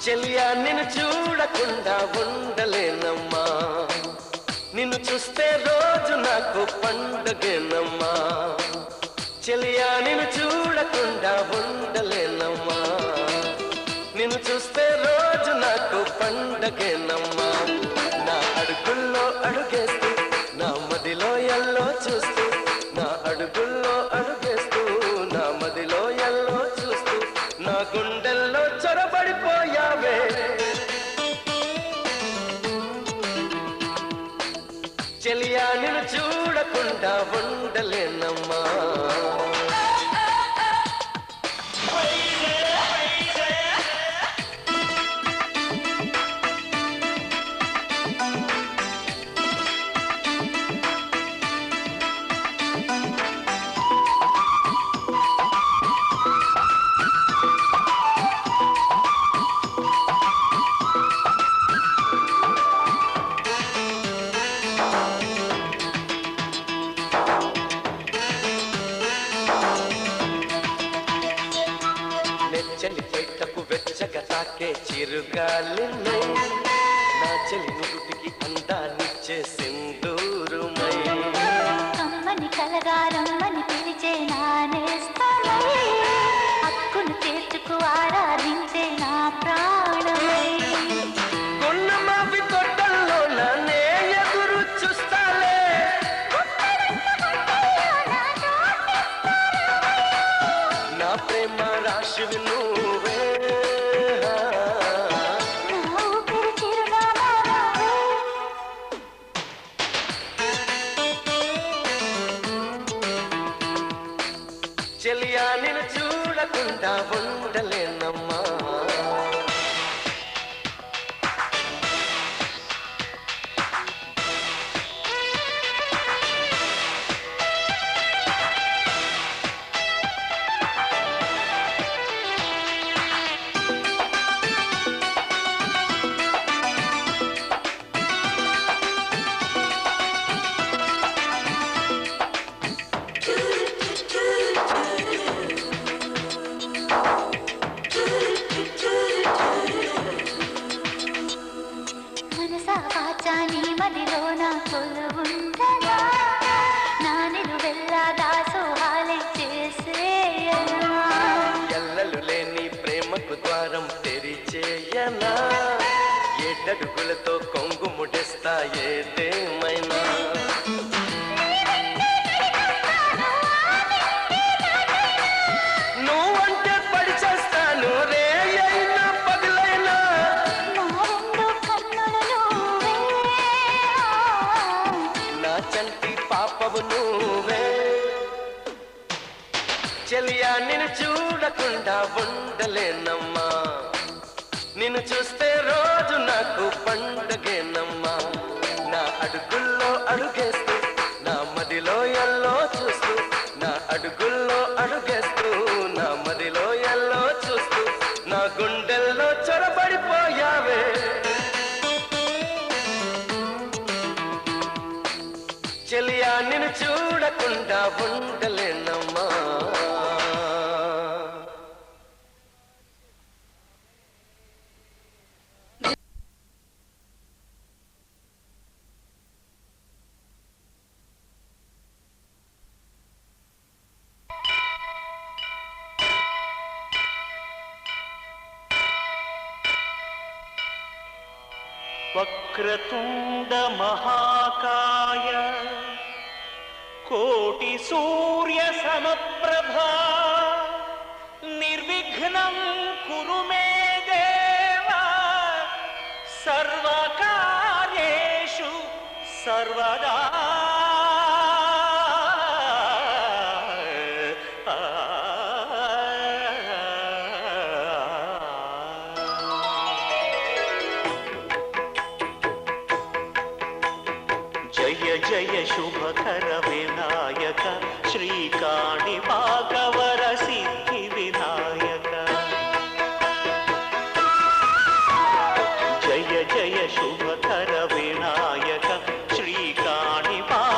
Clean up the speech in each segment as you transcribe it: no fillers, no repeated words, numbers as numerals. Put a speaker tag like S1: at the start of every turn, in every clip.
S1: చెలియా నిన్ను చూడకుండా ఉండలేనమ్మా, నిన్ను చూస్తే రోజు నాకు పండుగేనమ్మా. చెలియా నిన్ను చూడకుండా ఉండలేనమ్మా, నిన్ను చూస్తే రోజు నాకు పండుగేనమ్మా. నా అడుగుల్లో అడుగేస్తూ నా మదిలో ఎల్లో చూస్తూ, నా అడుగుల్లో అడుగేస్తూ నా మదిలో ఎల్లో చూస్తూ, నా గుండెల్లో చొరబడిపోయావే. చెలియా నిన్ను చూడకుండా ఉండలేనమ్మా. చెలిపేటకు వెచ్చగా తాకే చిరుగాలినై, నా చెలి నుదుటికి అందాన్నిచ్చే సింధూరుమై,
S2: కమ్మని కలగారమ్మని పిలిచే నానేస్తానై, హక్కును చేర్చుకు ఆరాధించే నా ప్రాణమై.
S1: కొన్నమావి తోటల్లో నన్నే ఎదురు చూస్తాలే, నా ప్రేమ రాశివి నువ్వే. చెలియా నిన్ను చూడకుండా ఉండలేనమ్మా.
S2: నీ మదిలో నా కొలువుండగా, నా నిలువెల్లా దాసోహాలే చేసేయనా,
S1: ఎల్లలు లేని ప్రేమకు ద్వారం తెరిచేయనా, ఏటడుగులతో కొంగు ముడిస్తా ఏదేమైనా. నువ్వంటే పడి చేస్తాను రే అయినా పగలైనా, నా చంటి పాపవు నువ్వే. చెలియా నిన్ను చూడకుండా ఉండలేనమ్మా, నిన్ను చూస్తే రోజు నాకు పండుగేనమ్మా. నా అడుగుల్లో అడుగేస్తూ నా మదిలో ఎల్లో చూస్తూ, నా అడుగుల్లో అడుగేస్తూ నా మదిలో ఎల్లో చూస్తూ, నా గుండెల్లో చొరబడిపోయావే. చెలియా నిన్ను చూడకుండా ఉండలేనమ్మా.
S3: వక్రతుండ మహాకాయ కోటి సూర్య సమప్రభా, నిర్విఘ్నం కురు మే దేవ, సర్వకార్యేషు సర్వదా. జయ జయ శుభకర వినాయక, శ్రీకాణిపాకవర సిద్ధి వినాయక. జయ జయ శుభకర వినాయక, శ్రీకాణిపాకవర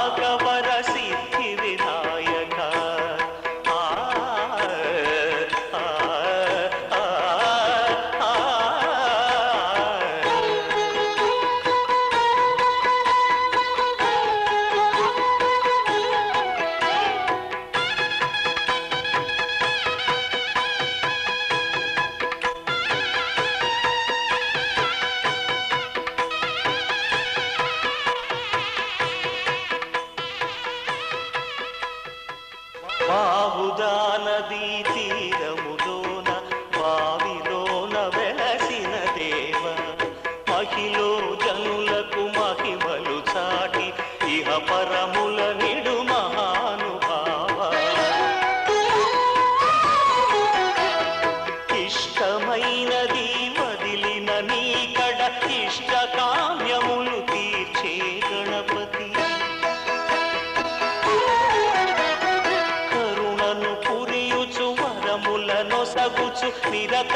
S3: సిద్ధి వినాయక. ఆ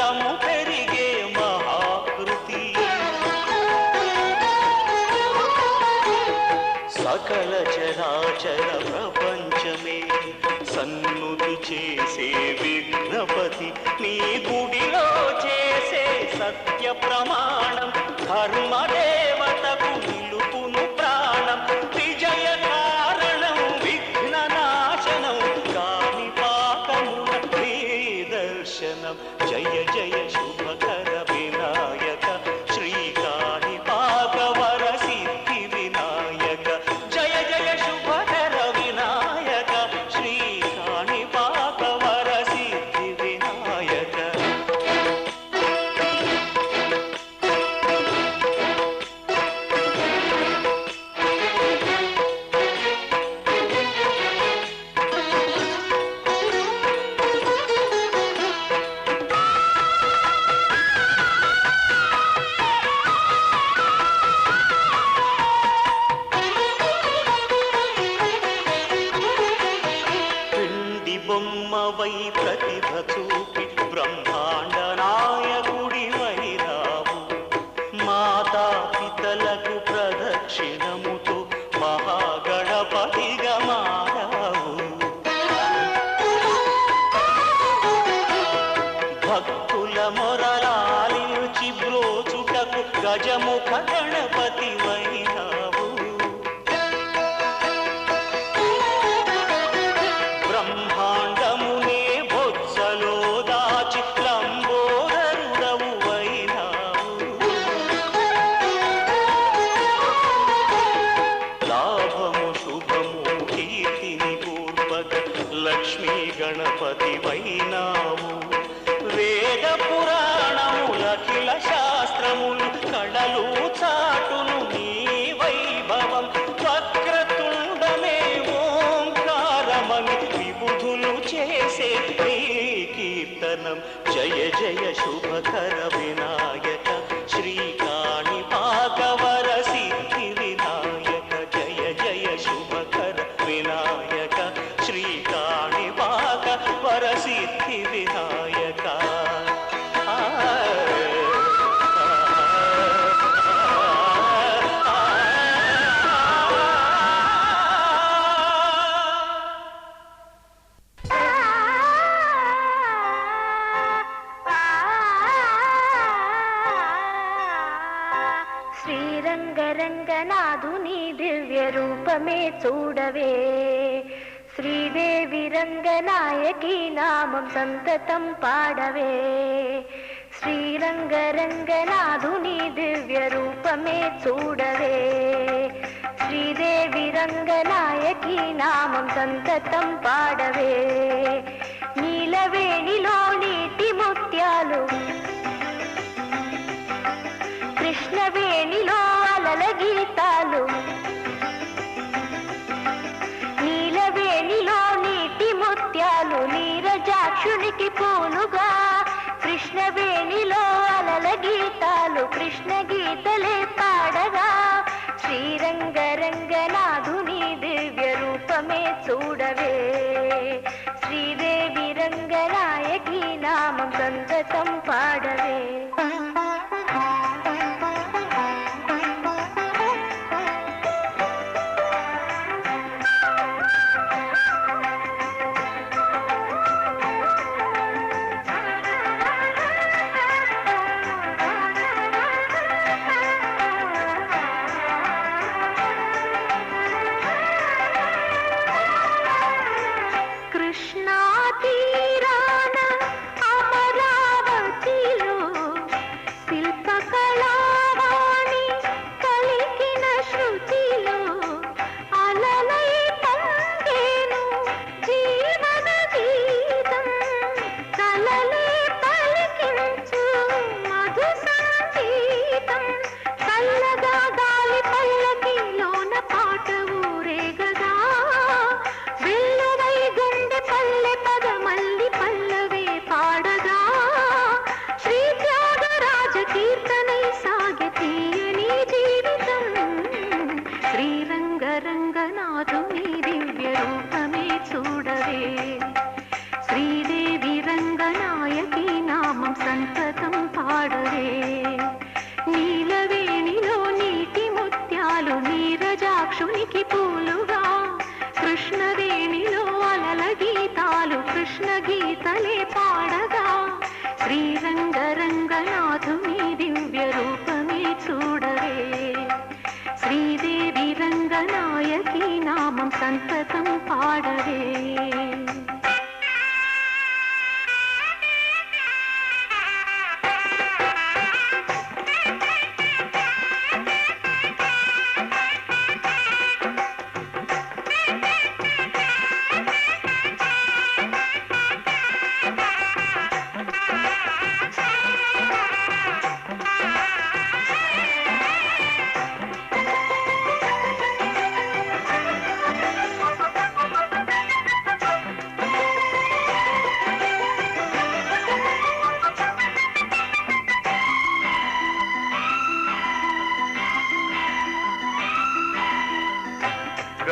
S3: నిరతము పెరిగే మహాకృతి. సకల చరాచర ప్రపంచమే సన్నుతి చేసే విఘ్నపతి, నీ గుడిలో చేసే సత్య ప్రమాణం ధర్మదేవతకు నిలుపును ప్రాణం. విజయ కారణం విఘ్న నాశనం, కాని పాకమున నీ దర్శనం. జయ జయ శుభకర వినాయక శ్రీ కాణిపాక వర సిద్ధి వినాయక. జయ జయ శుభకర వినాయక శ్రీ కాణిపాక వర సిద్ధి వినాయక. పిండి బొమ్మవై ప్రతిభ చూపి బ్రహ్మాండ నాయకుడి వైరావు. మాతా పితలకు ప్రదక్షిణముతో మహాగణపతిగా మారావు. భక్తుల మొరలాలించి బ్రోచుటకు గజముఖ గణపతి వైరావు. బ్రహ్మాండమునే బొత్సలో దాచి లంబోదరుడవు వైనావు. లాభము శుభము కీర్తిని కూర్పక లక్ష్మీ గణపతి వైనావు. వేద పురాణములఖిల శాస్త్రములు కళలు చాటును నీ వైభవం. వక్రతుండమే ఓంకారమని విబుధులు చేసే నీ కీర్తనం. జయ జయ శుభకర వినాయక శ్రీ కాణిపాక వర సిద్ధి వినాయక. జయ జయ శుభకర వినాయక శ్రీ కాణిపాక వర సిద్ధి వినాయక.
S2: శ్రీరంగరంగనాథుని దివ్య రూపమే చూడవే. శ్రీదేవి రంగనాయకి నామం సంతతం పాడవే. శ్రీరంగరంగనాథుని దివ్య రూపమే చూడవే. శ్రీదేవి రంగనాయకి నామం సంతతం పాడవే. నీలవేణిలో నీటి ముత్యాలు, కృష్ణవేణిలో అలల గీతాలు. నీలవేణిలో నీటి ముత్యాలు నీరజాక్షునికి పూలుగా. కృష్ణవేణిలో అలల గీతాలు కృష్ణ గీతలే పాడగా. శ్రీరంగరంగనాథుని దివ్య రూపమే చూడవే. శ్రీదేవి రంగనాయకి నామం సంతతం పాడవే. కృష్ణా తీరాన అమరావతిలో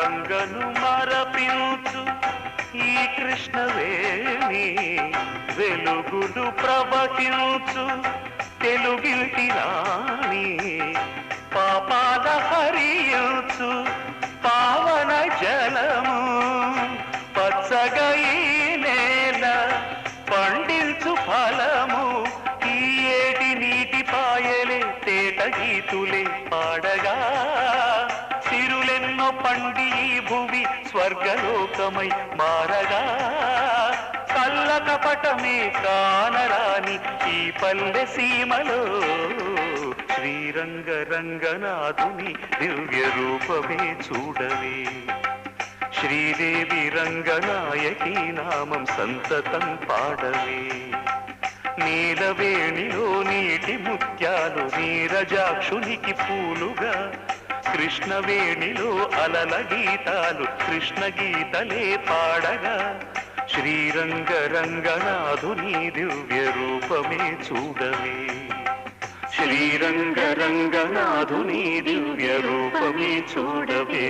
S3: గంగను మరపించు ఈ కృష్ణవేణి వెలుగులు ప్రవహించు తెలుగింటి రాణి పాపాల హరించు పావన జలము పచ్చగా ఈ నేల పండించు ఫలము ఈ ఏటి నీటి పాయలే తేట గీతులే పాడగా సిరులెన్నో పండి ఈ భూమి స్వర్గలోకమై మారగా కళ్ళ కపటమే కానరాని ఈ పల్లె సీమలో శ్రీరంగ రంగనాథుని దివ్య రూపమే చూడవే శ్రీదేవి రంగనాయకి నామం సంతతం పాడవే నీలవేణిలో నీటి ముత్యాలు నీరజాక్షునికి పూలుగా కృష్ణవేణిలో అలల గీతాలు కృష్ణ గీతలే పాడగా శ్రీరంగ రంగనాథుని దివ్య రూపమే చూడవే శ్రీరంగ రంగనాథుని దివ్య రూపమే చూడవే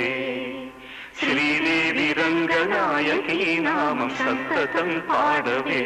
S3: శ్రీదేవి రంగనాయకి నామం సంతతం పాడవే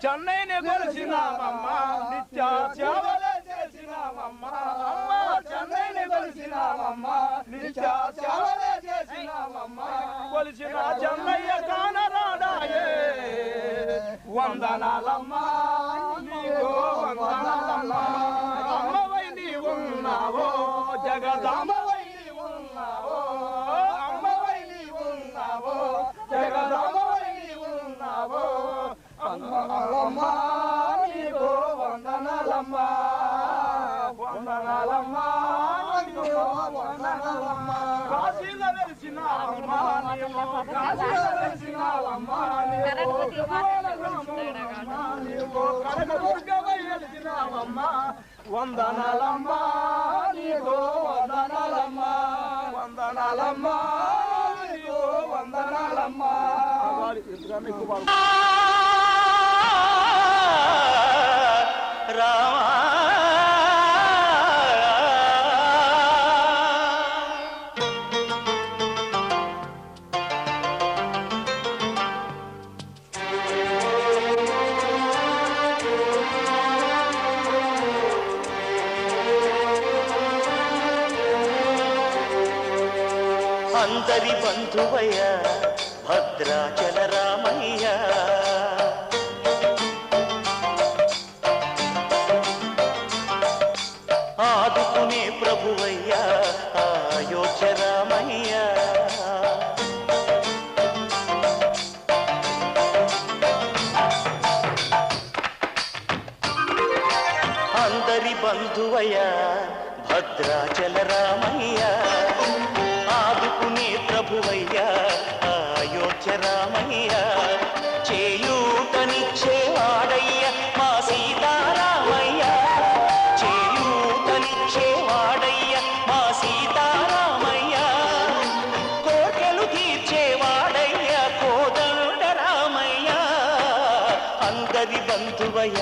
S1: చెన్నైని కొలిసినామమ్మా నిత్య సేవలే చేసినామమ్మా అమ్మా చెన్నైని కొలిసినామమ్మా నిత్య సేవలే చేసినామమ్మా కొలిసిన చెన్నయ్య కానరాడాయే వందనాలమ్మా నీకు వందనాలమ్మా అమ్మవై నీవున్నావో జగదాంబవై నీవున్నావో అమ్మవై నీవున్నావో జగదాంబవై నీవున్నావో వందనాలమ్మా నీకు వందనాలమ్మా వందనాలమ్మా నీకు వందనాలమ్మా కాశీలో వెలిసినావమ్మా నీవు కాశీలో వెలిసినావమ్మా నీవు కనకదుర్గవై వెలిసినావమ్మా వందనాలమ్మా నీకు వందనాలమ్మా వందనాలమ్మా నీకు వందనాలమ్మా
S3: రామా అందరి బంధువయ్య భద్రాచల రామయ్య ఆదుకునే ప్రభువయ్య అయోధ్య రామయ్య అందరి బంధువయ్య భద్రాచల రామయ్య ఆదుకునే ప్రభువయ్య అయోధ్య రామయ్య చేయూతనిచ్చేవాడయ్య మా సీతారామయ్య చేయూతనిచ్చేవాడయ్య మా సీతారామయ్య కోర్కెలు తీర్చేవాడయ్య కోదండ రామయ్య అందరి బంధువయ్య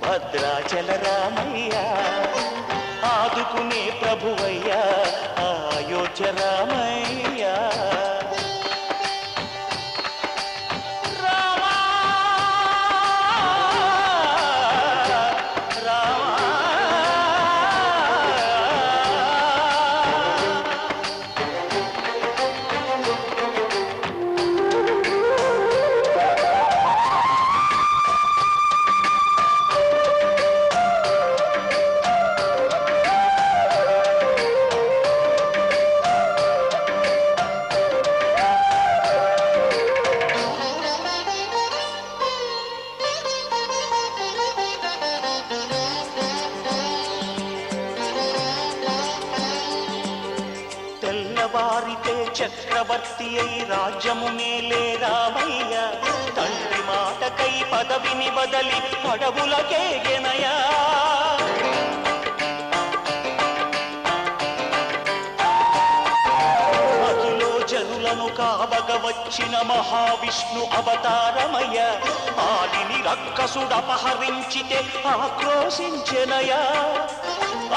S3: భద్రాచల రామయ్య ఆదుకునే ప్రభువయ్య అయోధ్య రామయ్య రామా రామా తెల్లవారితే చక్రవర్తి అయి రాజ్యము మేలే రామయ్య తండ్రి మాటకై పదవిని బదలి అడవులకేగెనయా అదిలో జనులను కావగ వచ్చిన మహావిష్ణు అవతారమయ్య ఆడిని రక్కసుడపహరించితే ఆక్రోశించెనయా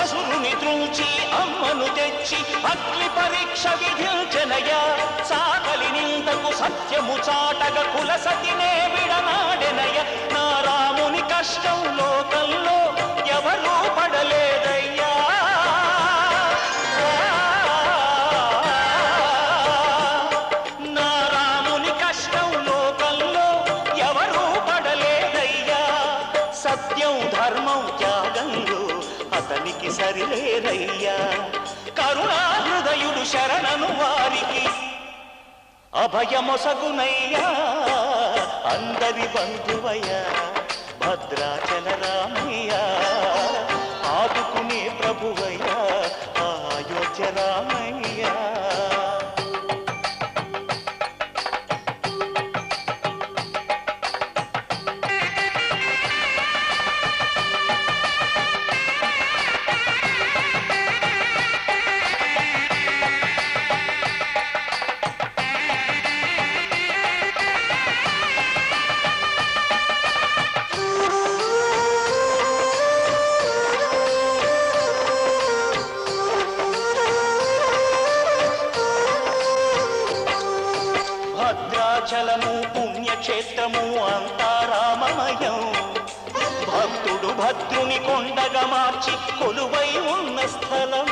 S3: అసురుని త్రుంచి అమ్మను తెచ్చి అగ్ని పరీక్ష విధించెనయా సాగలి నిందకు సత్యము చాటగ కులసతినే విడనాడెనయ నా రాముని కష్టం లోకంలో ఎవరూ పడలేదయ్యా నా రాముని కష్టం లోకంలో ఎవరూ పడలేదయ్యా సత్యం ధర్మం త్యాగంలో అతనికి సరిలేరయ్యా కరుణాహృదయుడు శరణను వారికి అభయమొసగునయ్యా అందరి బంధువయ్య భద్రాచల రామయ్య ఆదుకునే ప్రభువయ్య అయోధ్య రామయ్య భద్రాచలము పుణ్యక్షేత్రము అంతా రామమయం భక్తుడు భద్రుని కొండగా మార్చి కొలువై ఉన్న స్థలం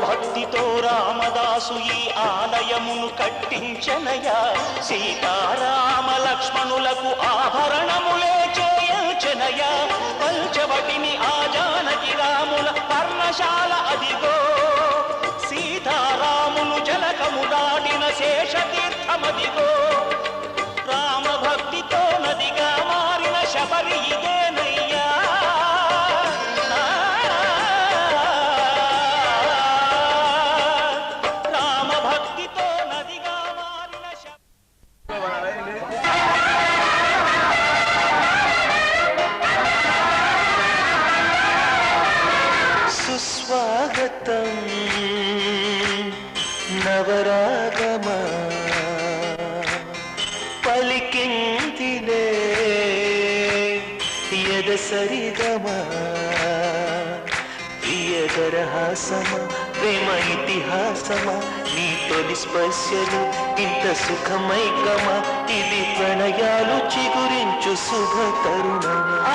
S3: భక్తితో రామదాసు రామదాసు ఈ ఆలయమును కట్టించెనయా సీతారామ లక్ష్మణులకు ఆభరణములే చేయించెనయా పంచవటిని ఆ జానకి రాముల పర్ణశాల అదిగో సీతారాములు జలకము దాటిన శేషతీర్థమదిగో రామభక్తితో నదిగా మారిన శబరి ఇదేనయ్యా రామభక్తితో నదిగా మారిన
S1: సుస్వాగతం నవరాగమా పలికిందిలే యద సరిగమా ప్రియదరహాసమా ప్రేమ ఇతిహాసమా నీ తొలి స్పర్శలు ఇంత సుఖమైకమా ఇది ప్రణయాలు చిగురించు శుభ తరుణమా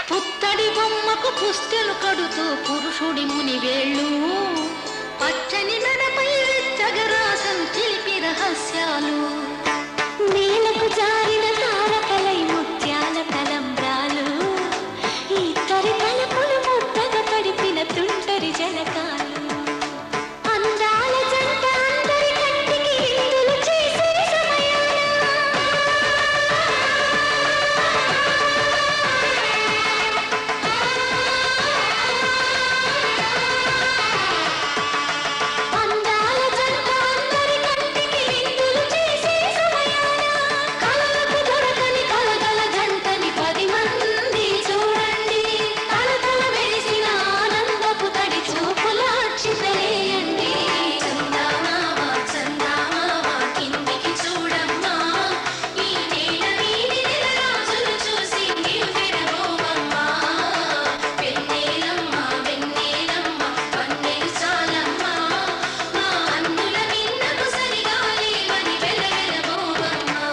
S4: పుత్తడి బొమ్మకు పుస్తెలు కడుతూ పురుషుడి ముని వేళ్ళు పచ్చని నడపై జగరాసం చిలిపి రహస్యాలు నేలకు జారిన తారకలై ముత్యాల తలంబ్రాలు ఇద్దరి తలపులు ముద్దగా తడిపిన తుంటరి జలకాలు అందాల జంట అందరి కంటికి ఇందులు చేసే సమయాన అందాల జంట అందరి కంటికి ఇందులు చేసే సమయాన కలలకు దొరకని కలగల జంటని 10 మంది చూడండి కలకల వెలిసిన ఆనందపు తడి చూపుల అక్షితలేయండి చందమామ చందమామ కిందికి చూడమ్మా ఈ నేల వీధి నెలరాజులు చూసి నీవు విరబోవమ్మా వెన్నెలమ్మ వెన్నెలమ్మ వన్నెలు చాలమ్మా మా అన్నుల విన్నకు సరిగా లేవని వెలవెలబోవమ్మా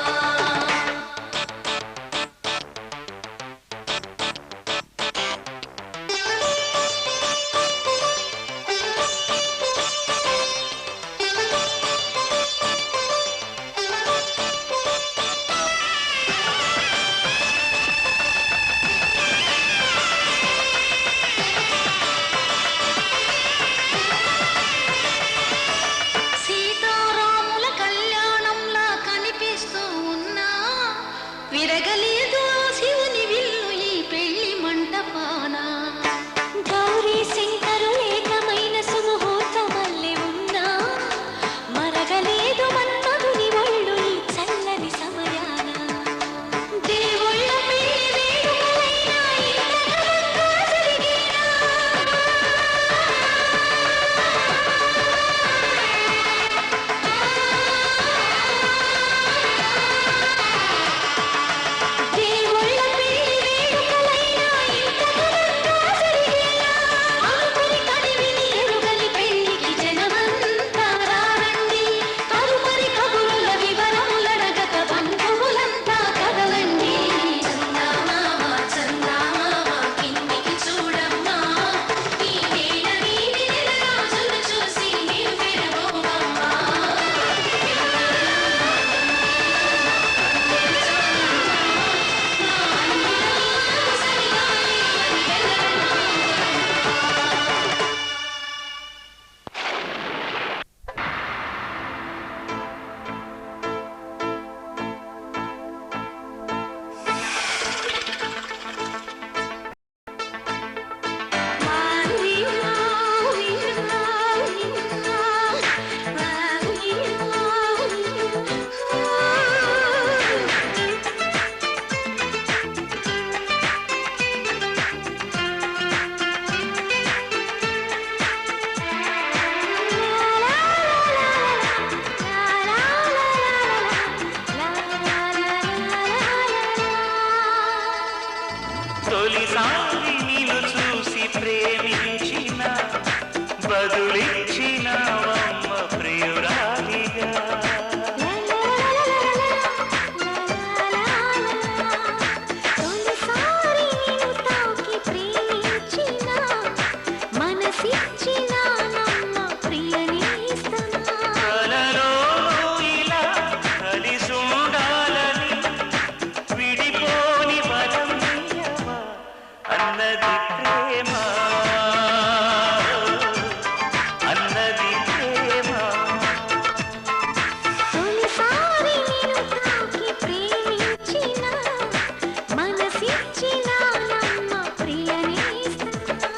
S4: సీతారాముల కళ్యాణంలా కనిపిస్తూ ఉన్నా విరగలేదు శివుని విల్లు ఈ పెళ్లి మంటపాన గౌరీ శంకరు ఏకమైన సుముహూర్తమల్లె ఉన్నా మరగలేదు మన్మధుని ఒళ్ళు ఈ చల్లని సమయాన దేవుళ్ళ పెళ్లి వేడుకలైనా ఇంత ఘనంగా జరిగేనా దేవుళ్ళ పెళ్లి వేడుకలైనా ఇంత ఘనంగా జరిగేనా అనుకుని కడివిని ఎరుగని పెళ్లికి జనమంతా రారండి తదుపరి కబురుల వివరములడగక బంధువులంతా కదలండి చందమామ చందమామ కిందికి చూడమ్మా ఈ నేల వీధి నెలరాజులు చూసి నీవు విరబోవమ్మా
S3: తొలిసారి నిన్ను చూసి ప్రేమించిన బదులిచ్చినవమ్మ ప్రియురాలిగా
S4: తొలిసారి నిన్ను తాకి ప్రేమించిన మనసిచ్చిన నమ్మ ప్రియనేస్తనా
S3: కలలో ఇలా కలిసుండాలని విడిపోని వరం నీయవా అన్నది ప్రేమ అన్నది ప్రేమ
S4: తొలిసారి నిన్ను తాకి ప్రేమించిన మనసిచ్చిన నమ్మ ప్రియనేస్తనా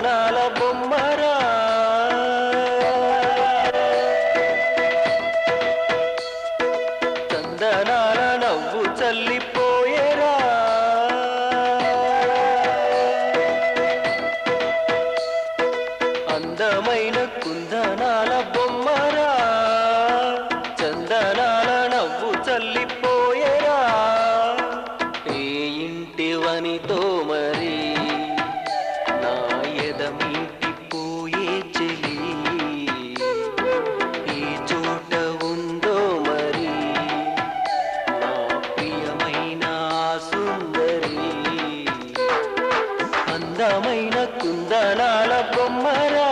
S1: చందనాల బొమ్మరా చందనాల నవ్వు చల్లిపోయేరా అందమైన కుందనాల బొమ్మరా చందనాల నవ్వు చల్లిపోయేరా ఏ ఇంటివనితో మరి నా ఎదమీటి పోయే చెలి ఏ చోట ఉందో మరి నా ప్రియమైన సుందరి అందమైన కుందనాల బొమ్మరా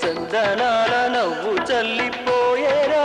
S1: చందనాల నవ్వు చల్లిపోయేరా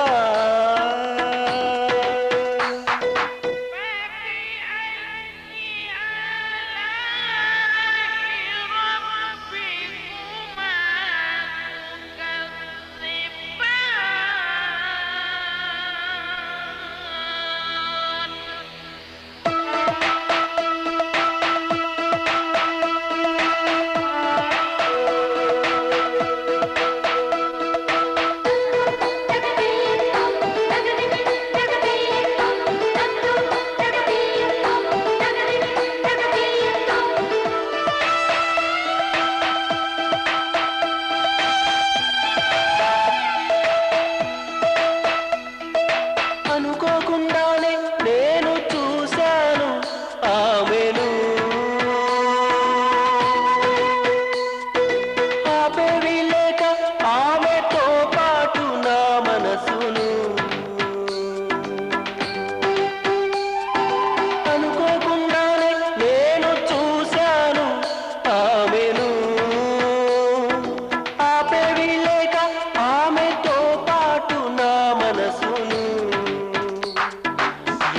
S1: అనుకోకుండానే నేను చూశాను ఆమెను ఆపేవి లేక ఆమెతో పాటు నా మనసును అనుకోకుండానే నేను చూశాను ఆమెను ఆపేవి లేక ఆమెతో పాటు నా మనసును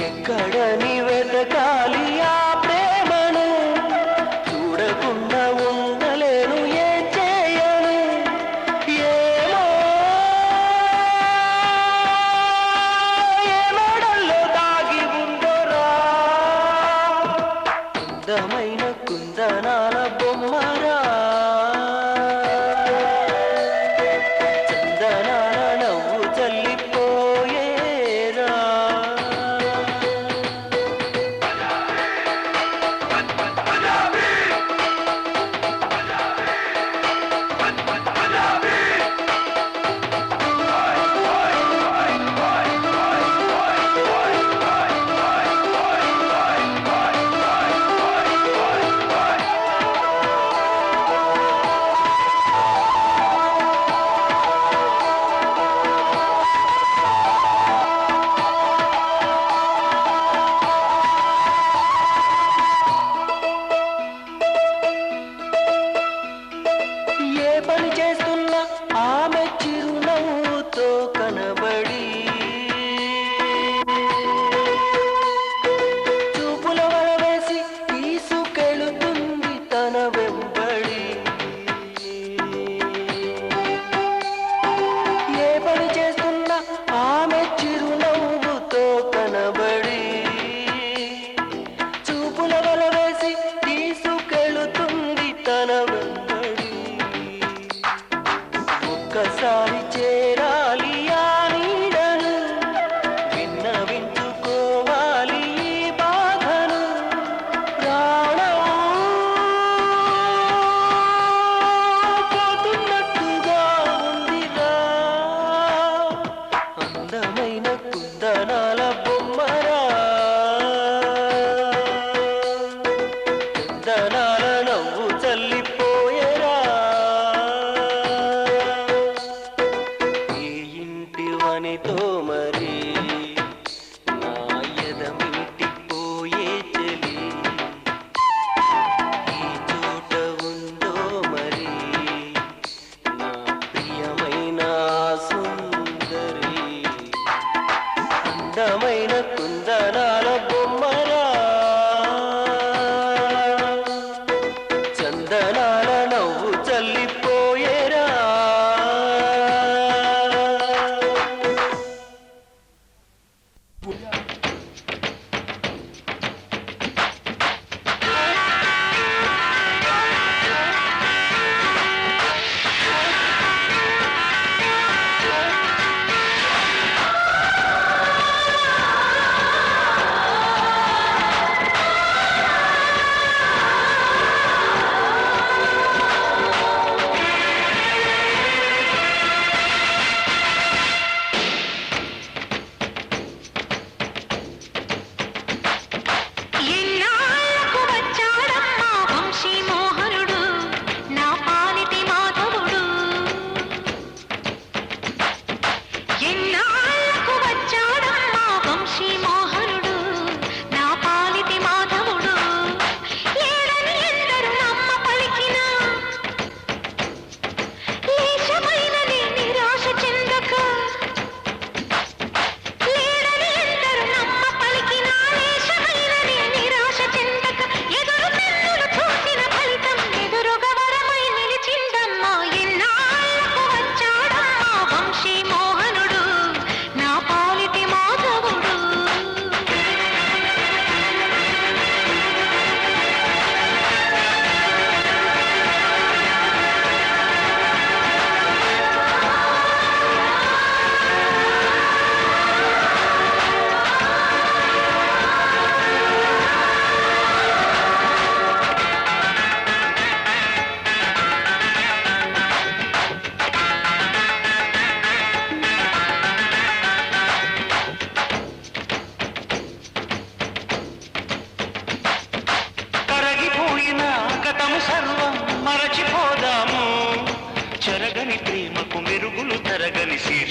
S1: ఎక్కడని వెతకాలి ఆ ప్రేమను చూడకుండా ఉండలేను ఏం చేయను ఏమో ఏ మెడల్లో దాగి ఉందోరా అందమైన కుందనాల బొమ్మరా చందనాల నవ్వు చల్లిపోయేరా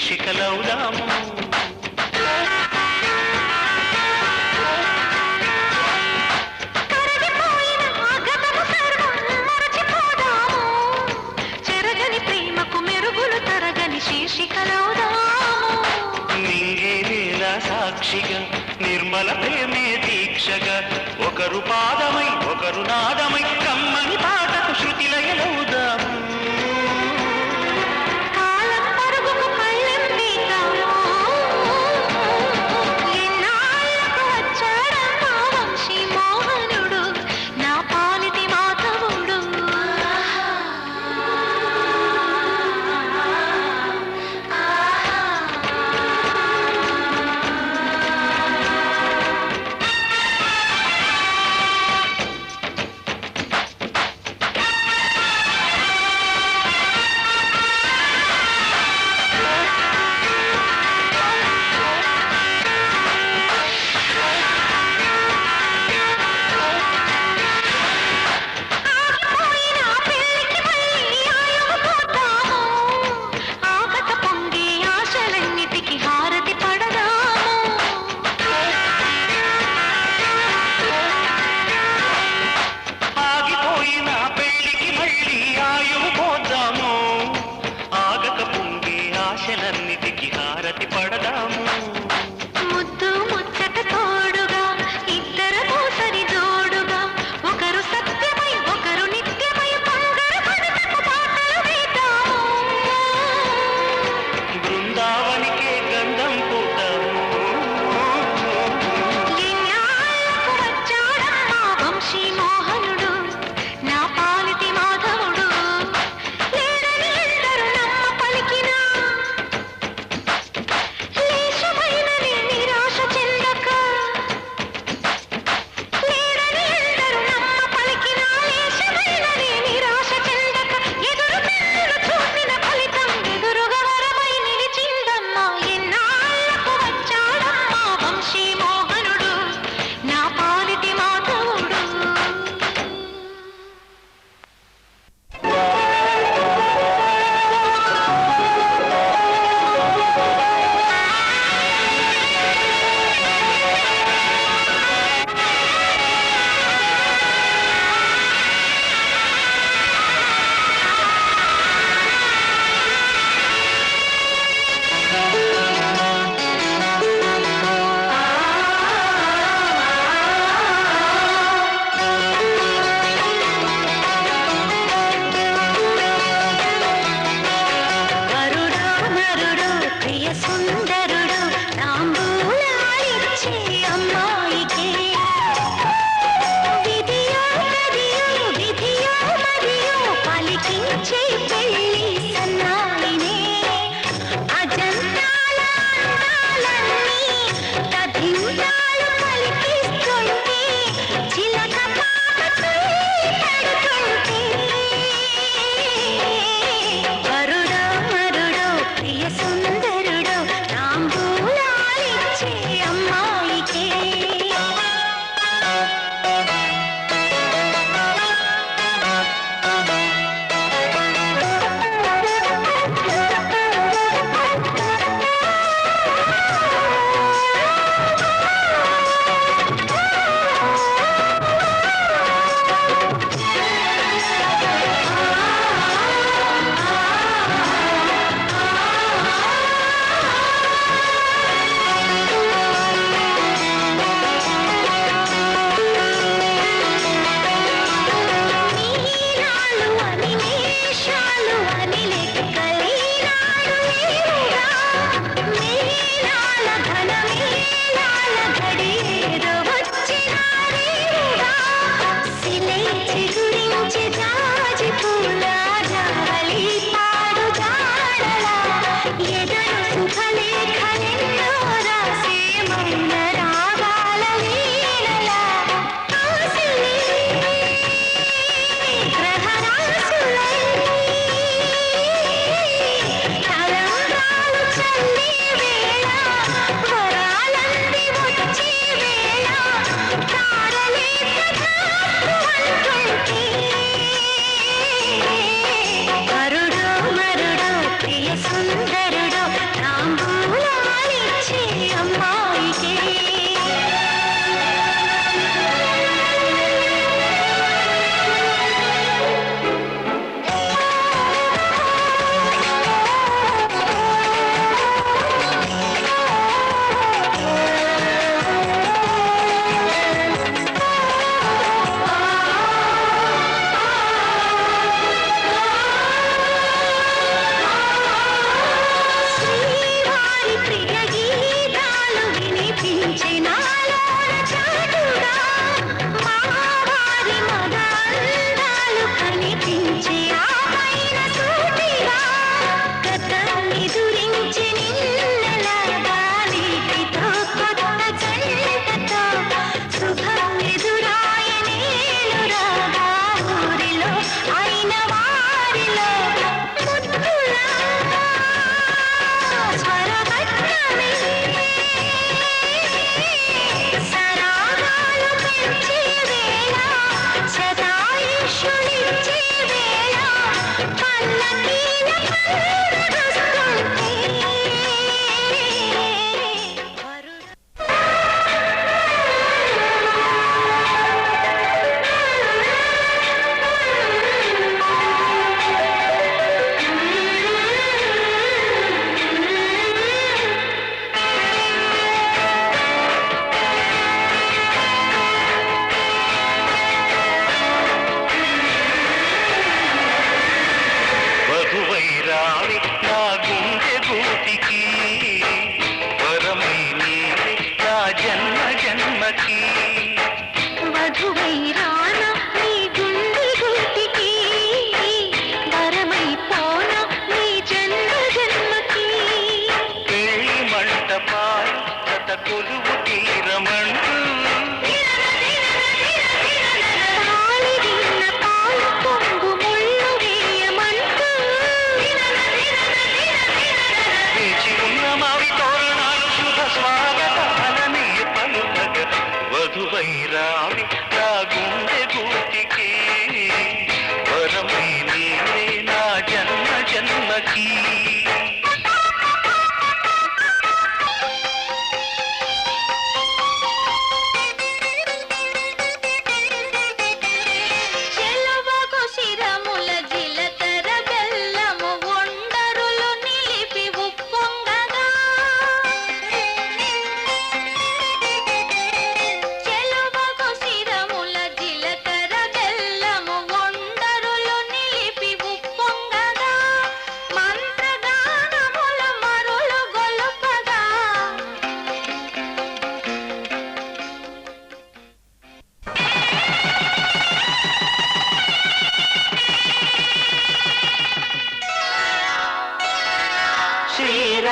S3: శీర్షికలవుదాము.
S4: కరగిపోయిన గతము సర్వం మరచిపోదాము. చెరగని ప్రేమకు మెరుగులు తరగని శీర్షికలవుదాము.
S3: నింగే నేల సాక్షిగా నిర్మల ప్రేమే దీక్షగా ఒకరు పాదమై ఒకరు నాదమై కమ్మని పాటకు శృతిలయలవుదాము.
S4: కాలం పరుగుకు కళ్ళెం తీద్దాము. ఎన్నాళ్ళకు వచ్చాడమ్మా వంశీ మోహనుడు, నా పాలిటి మాధవుడు.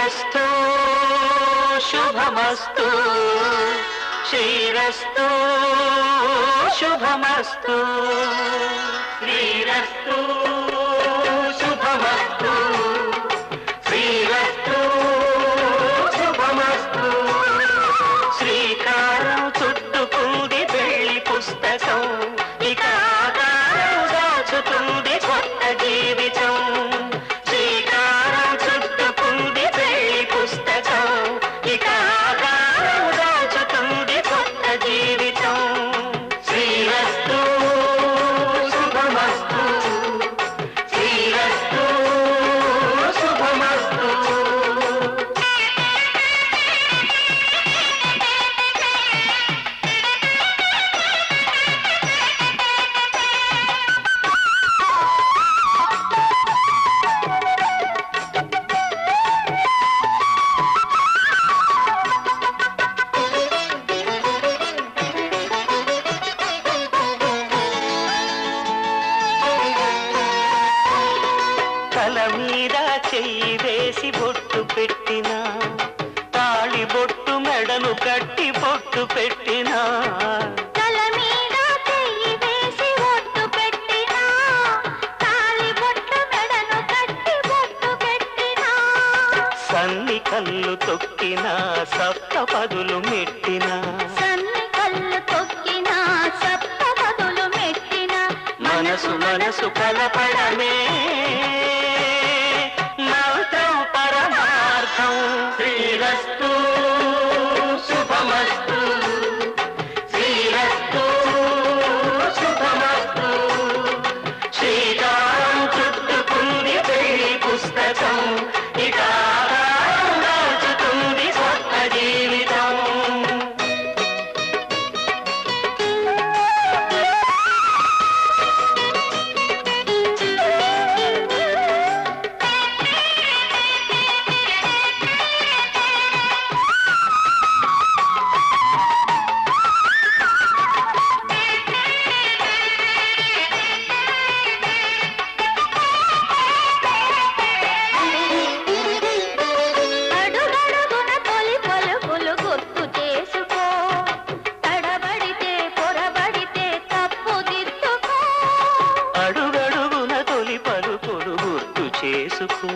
S3: శ్రీరస్తు శుభమస్తు శ్రీరస్తు శుభమస్తు శ్రీరస్తు శుభమస్తు శ్రీరస్తు శుభమస్తు శ్రీకారం చుట్టుకుంది పెళ్లి పుస్తకం ఇక ఆకారం దాచుతుంది కొత్త జీవితం శ్రీకారం చుట్టుకుంది పెళ్లి పుస్తకం ఇక ఆకారం దాచుతుంది కొత్త జీవితం శ్రీరస్తు శుభమస్తు శ్రీరస్తు శుభమస్తు తల మీద చెయ్యి వేసి బొట్టు పెట్టినా తాళి బొట్టు మెడను కట్టి బొట్టు పెట్టినా
S2: తల మీద చెయ్యి వేసి ఒట్టు పెట్టినా తాళి బొట్టు మెడను కట్టి బొట్టు పెట్టినా
S3: సన్ని కళ్ళు తొక్కినా సప్త పదులు మెట్టినా
S2: సన్ని కళ్ళు తొక్కినా సప్త పదులు మెట్టినా
S3: మనసు మనసు కలపడమే మంత్రం పరమార్థం శ్రీరస్తు శుభమస్తు శ్రీరస్తు శుభమస్తు శ్రీకారం చుట్టుకుంది పెళ్లి పుస్తకం ఇక ఆకారం దాచుతుంది కొత్త జీవితం
S2: అడుగడుగున తొలి పలుకులు గుర్తు చేసుకో తడబడితే పొరబడితే తప్పు దిద్దుకో
S3: అడుగడుగున తొలి పలుకులు గుర్తు చేసుకో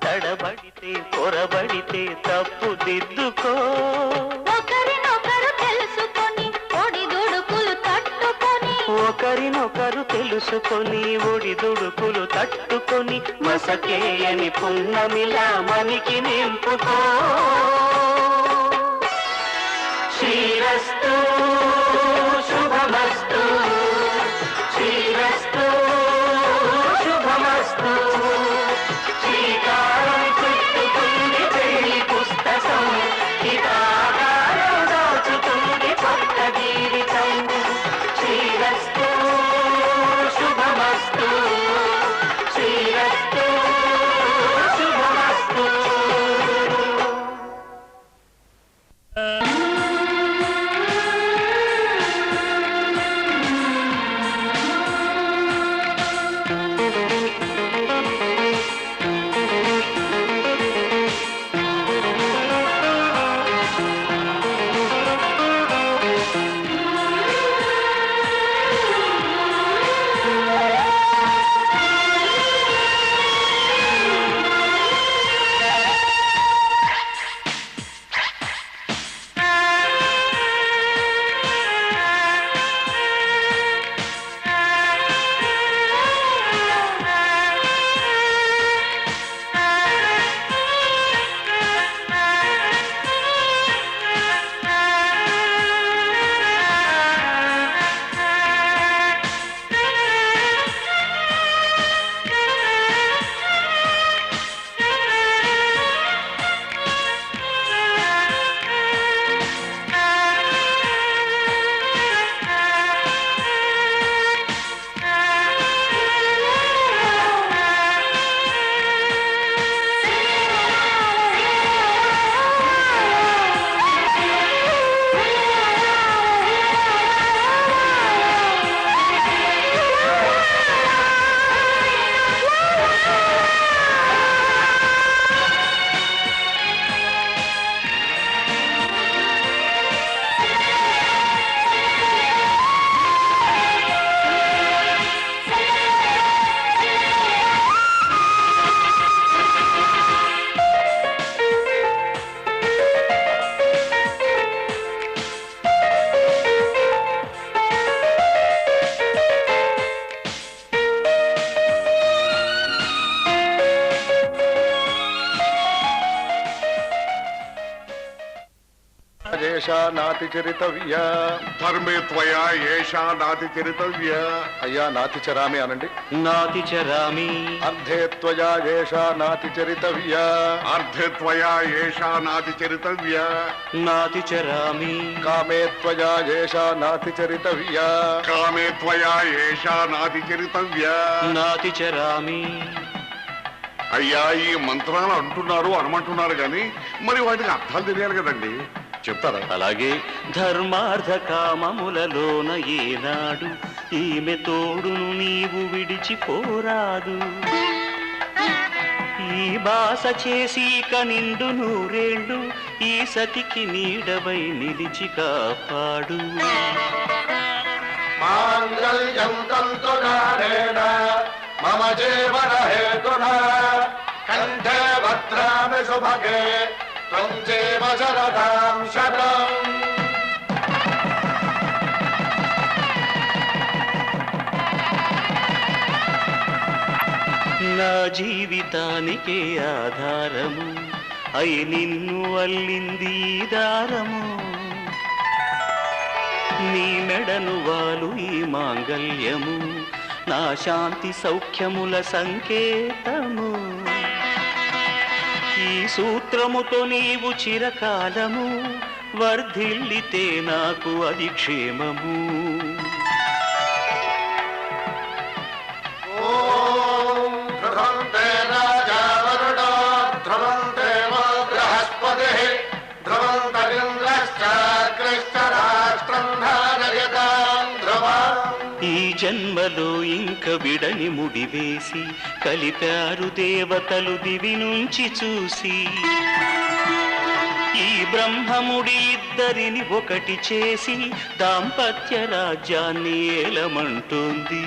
S3: తడబడితే పొరబడితే తప్పు దిద్దుకో
S2: ఒకరినొకరు తెలుసుకొని ఒడిదుడుకులు తట్టుకొని
S3: ఒకరినొకరు తెలుసుకొని ఒడిదుడుకులు తట్టుకొని మసకేయని పున్నమిలా మనికి నింపుకో శ్రీరస్తు శుభమస్తు శ్రీరస్తు శుభమస్తు శ్రీకారం చుట్టుకుంది పెళ్లి పుస్తకం ఇక ఆకారం దాచుతుంది కొత్త జీవితం శ్రీరస్తు శుభమస్తు శ్రీరస్తు శుభమస్తు
S1: ఏషా నాతి చరితవ్య.
S5: ధర్మే త్వయా ఏషా నాతి చరితవ్య.
S1: అయ్యా నాతి చరామి అనండి.
S3: నాతి చరామి.
S1: అర్ధే త్వయా ఏషా నాతి చరితవ్య.
S5: అర్ధే త్వయా ఏషా నాతి చరితవ్య.
S3: నాతి చరామి.
S1: కామే త్వయా ఏషా నాతి చరితవ్య.
S5: కామే త్వయా ఏషా నాతి చరితవ్య.
S3: నాతి చరామి.
S5: అయ్యా ఈ మంత్రాలు అంటున్నారు అనమంటున్నారు కానీ మరి వాటికి అర్థాలు తెలియాలి కదండి, చెప్తారా?
S3: అలాగే ధర్మార్థ కామములలోన ఏనాడు ఈమె తోడును నీవు విడిచిపోరాదు. ఈ బాస చేసి కనిండు నూరేళ్ళు ఈ సతికి నీడవై నిలిచి కాపాడు.
S1: మాంగళ్యం తంతునారేణ మమ జీవన హేతునా కంఠే భద్రామి శుభగే త్వం జీవ శరదాం శతం.
S3: నా జీవితానికే ఆధారము అయి నిన్ను అల్లింది దారము. నీ మెడను వాలు ఈ మాంగళ్యము నా శాంతి సౌఖ్యముల సంకేతము. ఈ సూత్రముతో నీవు చిరకాలము వర్ధిల్లితే నాకు అది క్షేమము.
S1: ఓం ధ్రువంతే రాజా వరుణో ధ్రువంతే బృహస్పతిః ధ్రువంతరింద్రశ్చాగ్రశ్చ రాష్ట్రం ధారయతాం ధ్రువం.
S3: ఈ జన్మలో ఇంక విడని ముడివేసి కలిపారు దేవతలు దివి నుంచి చూసి. ఈ బ్రహ్మముడి ఇద్దరిని ఒకటి చేసి దాంపత్య రాజ్యాన్ని ఏలమంటుంది.